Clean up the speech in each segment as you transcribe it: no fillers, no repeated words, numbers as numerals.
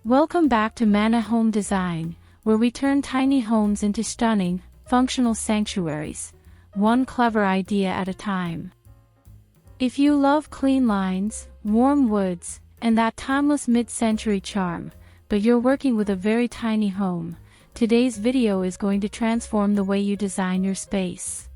Welcome back to Manna Home Design, where we turn tiny homes into stunning, functional sanctuaries, one clever idea at a time. If you love clean lines, warm woods, and that timeless mid-century charm, but you're working with a very tiny home, today's video is going to transform the way you design your space.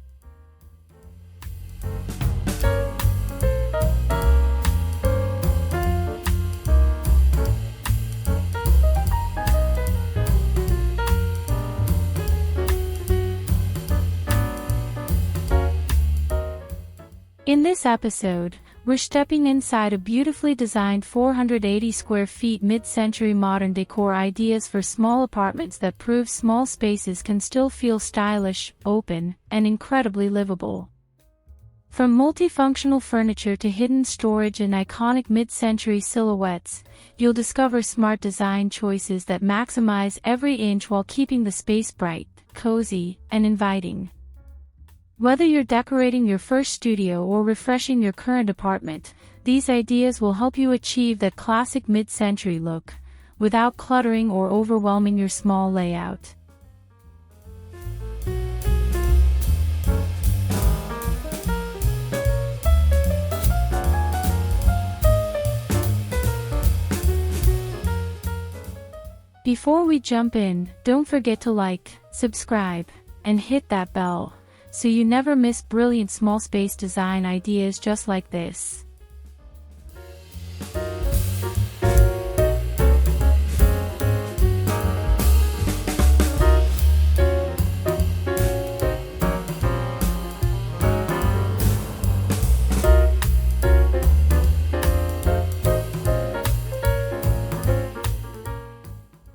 In this episode, we're stepping inside a beautifully designed 480 square feet mid-century modern decor ideas for small apartments that prove small spaces can still feel stylish, open, and incredibly livable. From multifunctional furniture to hidden storage and iconic mid-century silhouettes, you'll discover smart design choices that maximize every inch while keeping the space bright, cozy, and inviting. Whether you're decorating your first studio or refreshing your current apartment, these ideas will help you achieve that classic mid-century look, without cluttering or overwhelming your small layout. Before we jump in, don't forget to like, subscribe, and hit that bell, so you never miss brilliant small space design ideas just like this.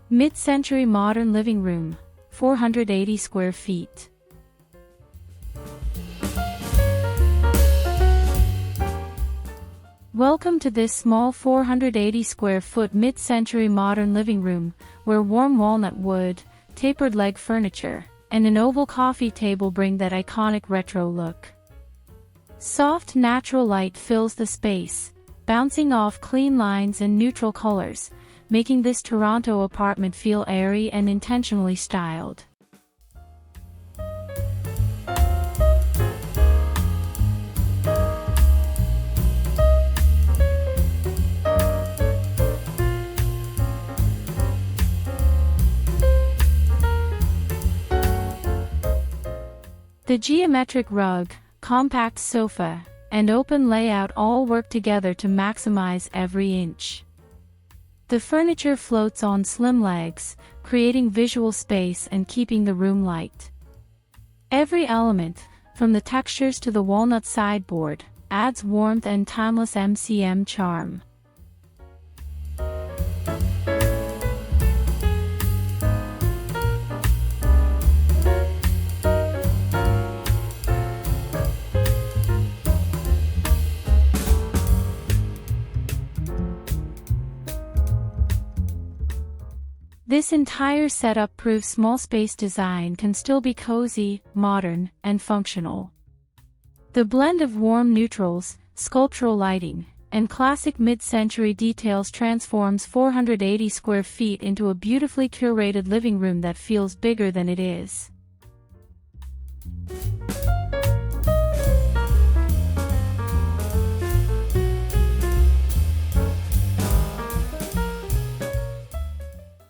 Mid-century modern living room, 480 square feet. Welcome to this small 480 square foot mid-century modern living room, where warm walnut wood, tapered-leg furniture, and an oval coffee table bring that iconic retro look. Soft natural light fills the space, bouncing off clean lines and neutral colors, making this Toronto apartment feel airy and intentionally styled. The geometric rug, compact sofa, and open layout all work together to maximize every inch. The furniture floats on slim legs, creating visual space and keeping the room light. Every element, from the textures to the walnut sideboard, adds warmth and timeless MCM charm. This entire setup proves small space design can still be cozy, modern, and functional. The blend of warm neutrals, sculptural lighting, and classic mid-century details transforms 480 square feet into a beautifully curated living room that feels bigger than it is.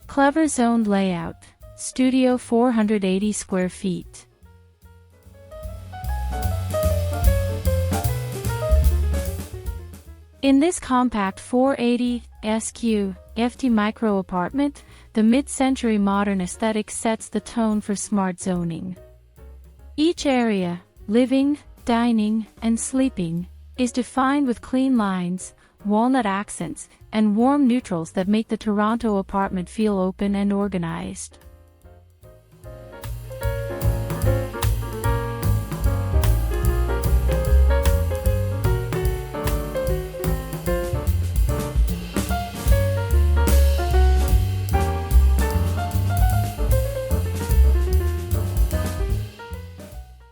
Clever zoned layout, studio 480 square feet. In this compact 480 SQ/FT micro apartment, the mid-century modern aesthetic sets the tone for smart zoning. Each area, living, dining, and sleeping, is defined with clean lines, walnut accents, and warm neutrals that make the Toronto apartment feel open and organized.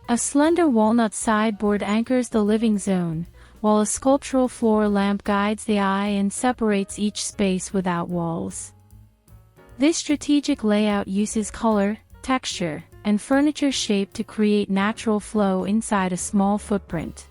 A slender walnut sideboard anchors the living zone, while a sculptural floor lamp guides the eye and separates each space without walls. This strategic layout uses color, texture, and furniture shape to create natural flow inside a small footprint.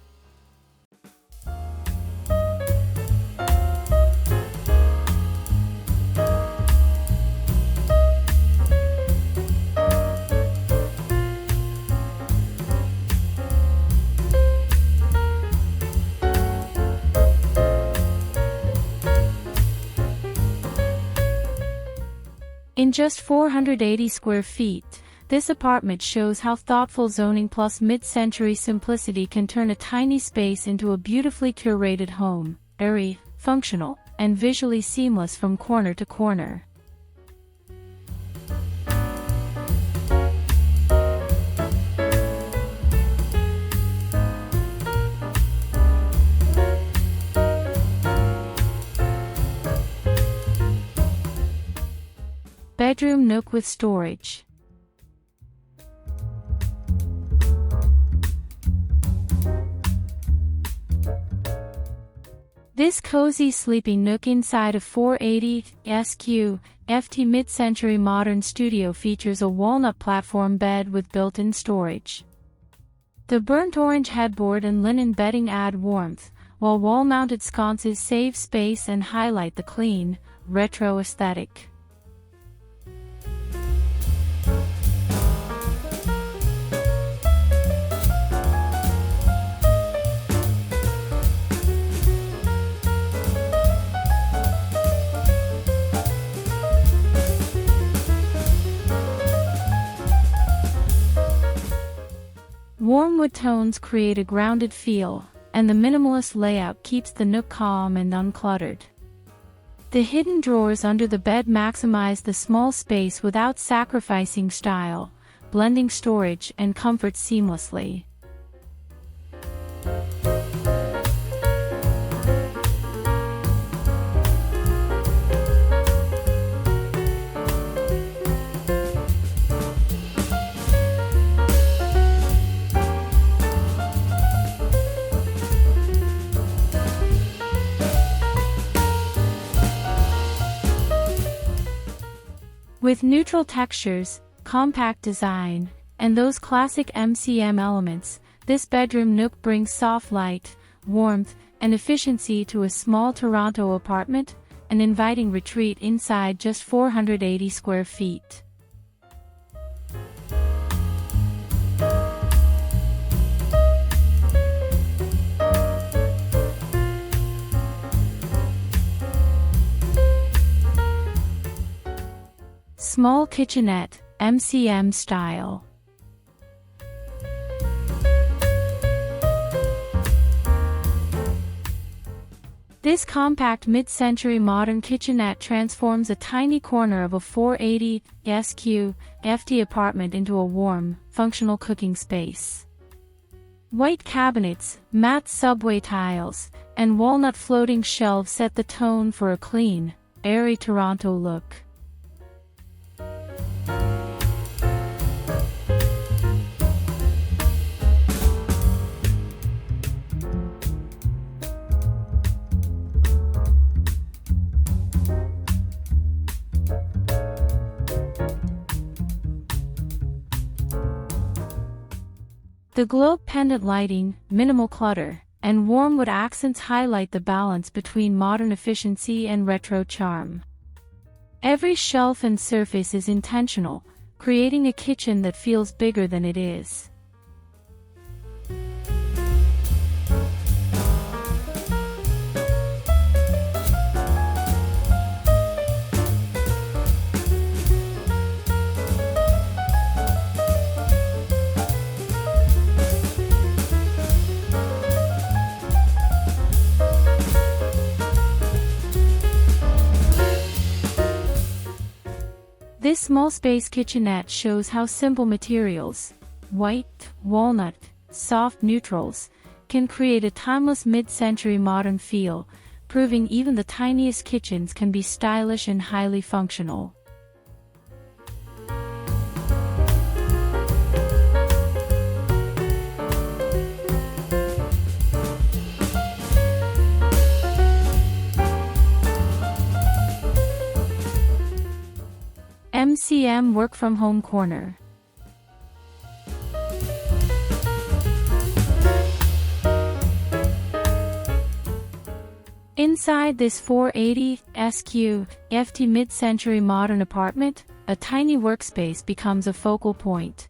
In just 480 square feet, this apartment shows how thoughtful zoning plus mid-century simplicity can turn a tiny space into a beautifully curated home, airy, functional, and visually seamless from corner to corner. Bedroom nook with storage. This cozy sleeping nook inside a 480 SQ FT mid-century modern studio features a walnut platform bed with built-in storage. The burnt orange headboard and linen bedding add warmth, while wall-mounted sconces save space and highlight the clean, retro aesthetic. Warm wood tones create a grounded feel, and the minimalist layout keeps the nook calm and uncluttered. The hidden drawers under the bed maximize the small space without sacrificing style, blending storage and comfort seamlessly. With neutral textures, compact design, and those classic MCM elements, this bedroom nook brings soft light, warmth, and efficiency to a small Toronto apartment, an inviting retreat inside just 480 square feet. Small kitchenette, MCM style. This compact mid-century modern kitchenette transforms a tiny corner of a 480 SQ FT apartment into a warm, functional cooking space. White cabinets, matte subway tiles, and walnut floating shelves set the tone for a clean, airy Toronto look. The globe pendant lighting, minimal clutter, and warm wood accents highlight the balance between modern efficiency and retro charm. Every shelf and surface is intentional, creating a kitchen that feels bigger than it is. This small space kitchenette shows how simple materials, white, walnut, soft neutrals, can create a timeless mid-century modern feel, proving even the tiniest kitchens can be stylish and highly functional. MCM Work From Home Corner. Inside this 480 SQ FT mid-century modern apartment, a tiny workspace becomes a focal point.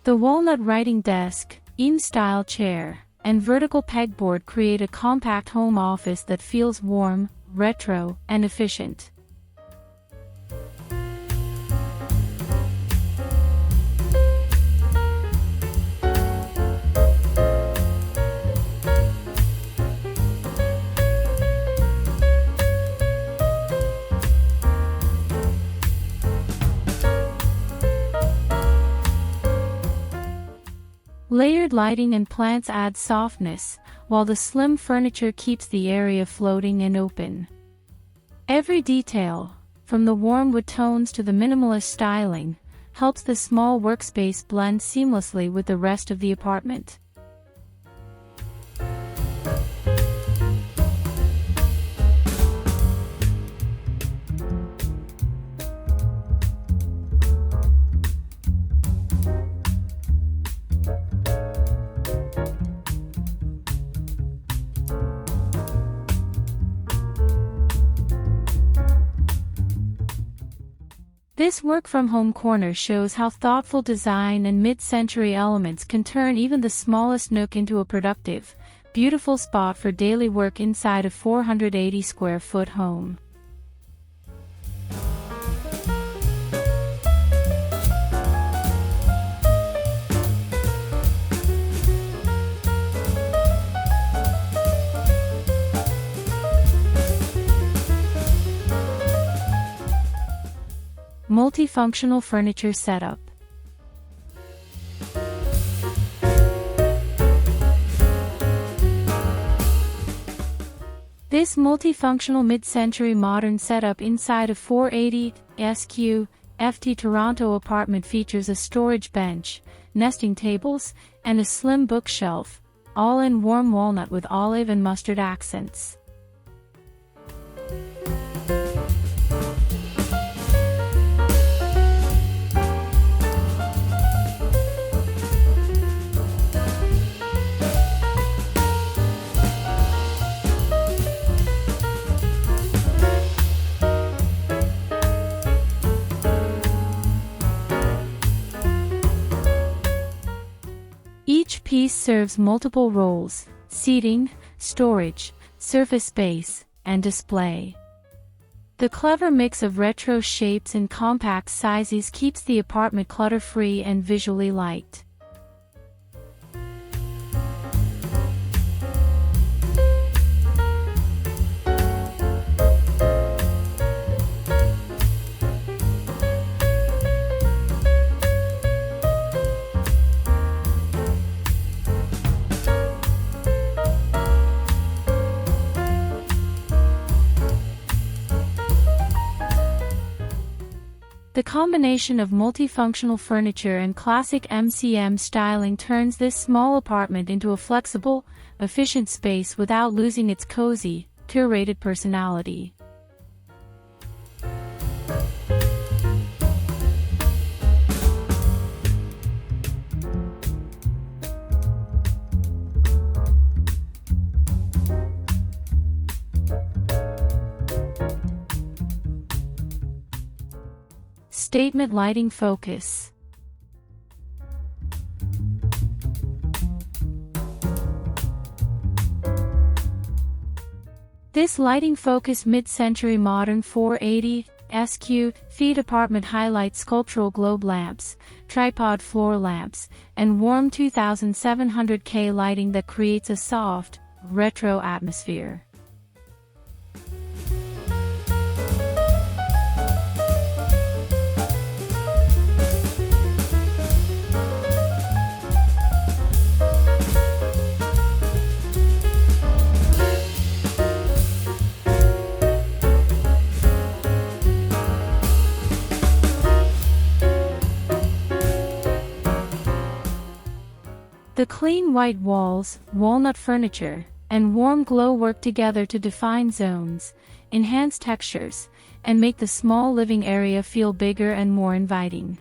The walnut writing desk, in-style chair, and vertical pegboard create a compact home office that feels warm, retro, and efficient. Layered lighting and plants add softness, while the slim furniture keeps the area floating and open. Every detail, from the warm wood tones to the minimalist styling, helps the small workspace blend seamlessly with the rest of the apartment. This work-from-home corner shows how thoughtful design and mid-century elements can turn even the smallest nook into a productive, beautiful spot for daily work inside a 480-square-foot home. Multifunctional furniture setup. This multifunctional mid-century modern setup inside a 480 SQ FT Toronto apartment features a storage bench, nesting tables, and a slim bookshelf, all in warm walnut with olive and mustard accents. Each piece serves multiple roles: seating, storage, surface space, and display. The clever mix of retro shapes and compact sizes keeps the apartment clutter-free and visually light. The combination of multifunctional furniture and classic MCM styling turns this small apartment into a flexible, efficient space without losing its cozy, curated personality. Statement lighting focus. This lighting-focused mid-century modern 480 SQ feet apartment highlights sculptural globe lamps, tripod floor lamps, and warm 2700K lighting that creates a soft, retro atmosphere. The clean white walls, walnut furniture, and warm glow work together to define zones, enhance textures, and make the small living area feel bigger and more inviting.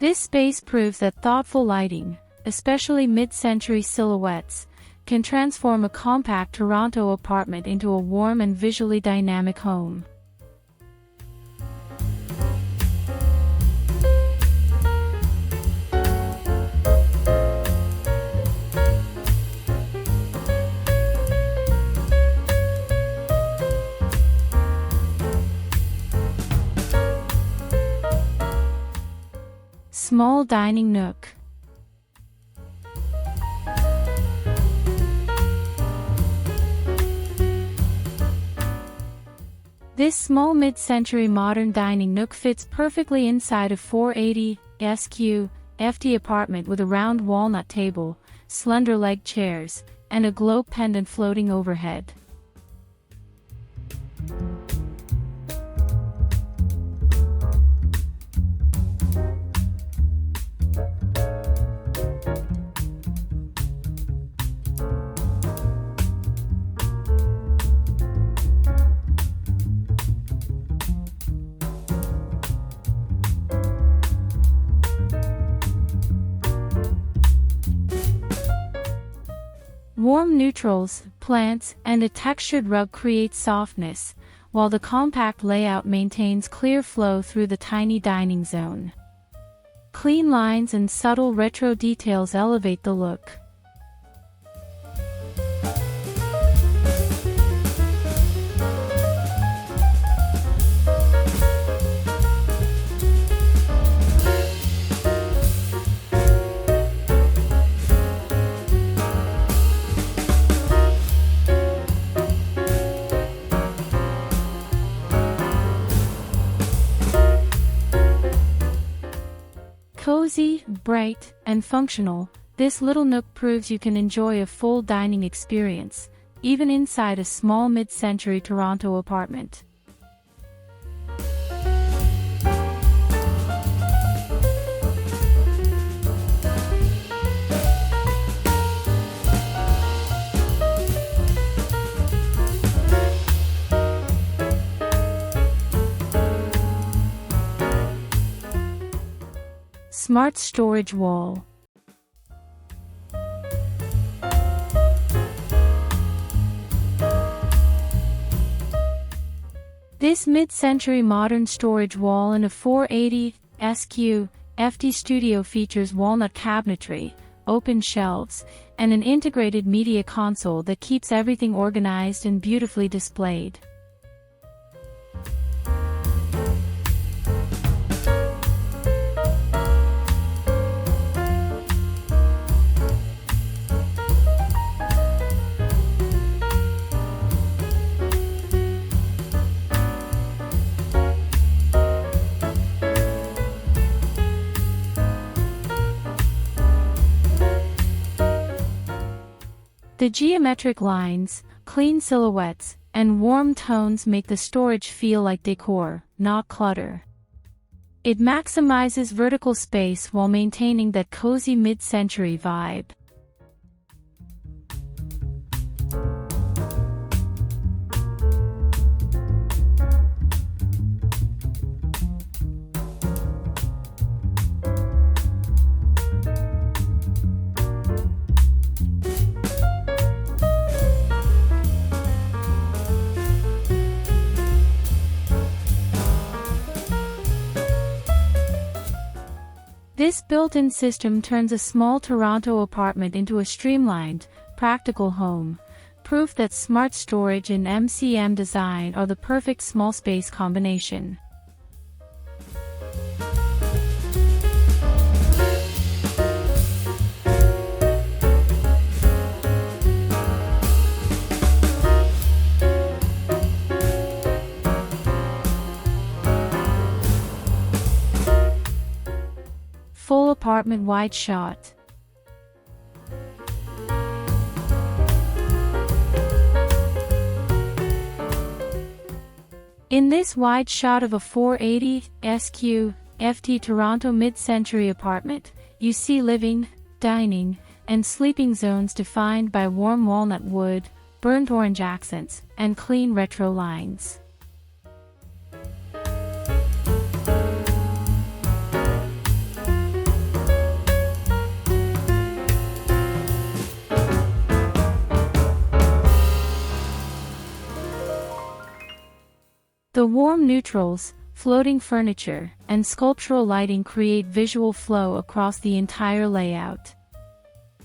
This space proves that thoughtful lighting, especially mid-century silhouettes, can transform a compact Toronto apartment into a warm and visually dynamic home. Small dining nook. This small mid-century modern dining nook fits perfectly inside a 480 SQ FT apartment with a round walnut table, slender leg chairs, and a globe pendant floating overhead. Warm neutrals, plants, and a textured rug create softness, while the compact layout maintains clear flow through the tiny dining zone. Clean lines and subtle retro details elevate the look. Cozy, bright, and functional, this little nook proves you can enjoy a full dining experience, even inside a small mid-century Toronto apartment. Smart storage wall. This mid-century modern storage wall in a 480 SQ FT studio features walnut cabinetry, open shelves, and an integrated media console that keeps everything organized and beautifully displayed. The geometric lines, clean silhouettes, and warm tones make the storage feel like decor, not clutter. It maximizes vertical space while maintaining that cozy mid-century vibe. This built-in system turns a small Toronto apartment into a streamlined, practical home, proof that smart storage and MCM design are the perfect small space combination. full apartment wide shot. In this wide shot of a 480 SQ FT Toronto mid-century apartment, you see living, dining, and sleeping zones defined by warm walnut wood, burnt orange accents, and clean retro lines. The warm neutrals, floating furniture, and sculptural lighting create visual flow across the entire layout.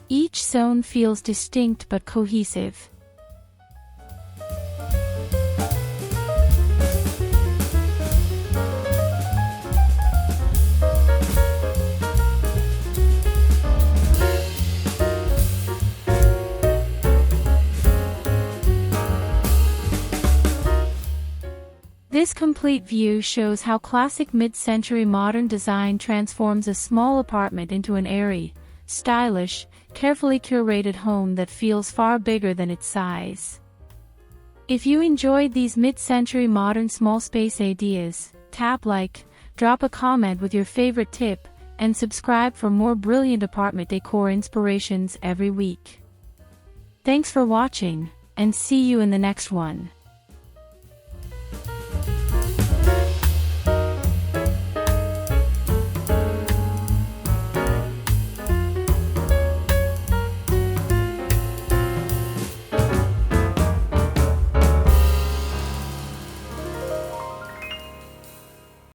Each zone feels distinct but cohesive. This complete view shows how classic mid-century modern design transforms a small apartment into an airy, stylish, carefully curated home that feels far bigger than its size. If you enjoyed these mid-century modern small space ideas, tap like, drop a comment with your favorite tip, and subscribe for more brilliant apartment decor inspirations every week. Thanks for watching, and see you in the next one.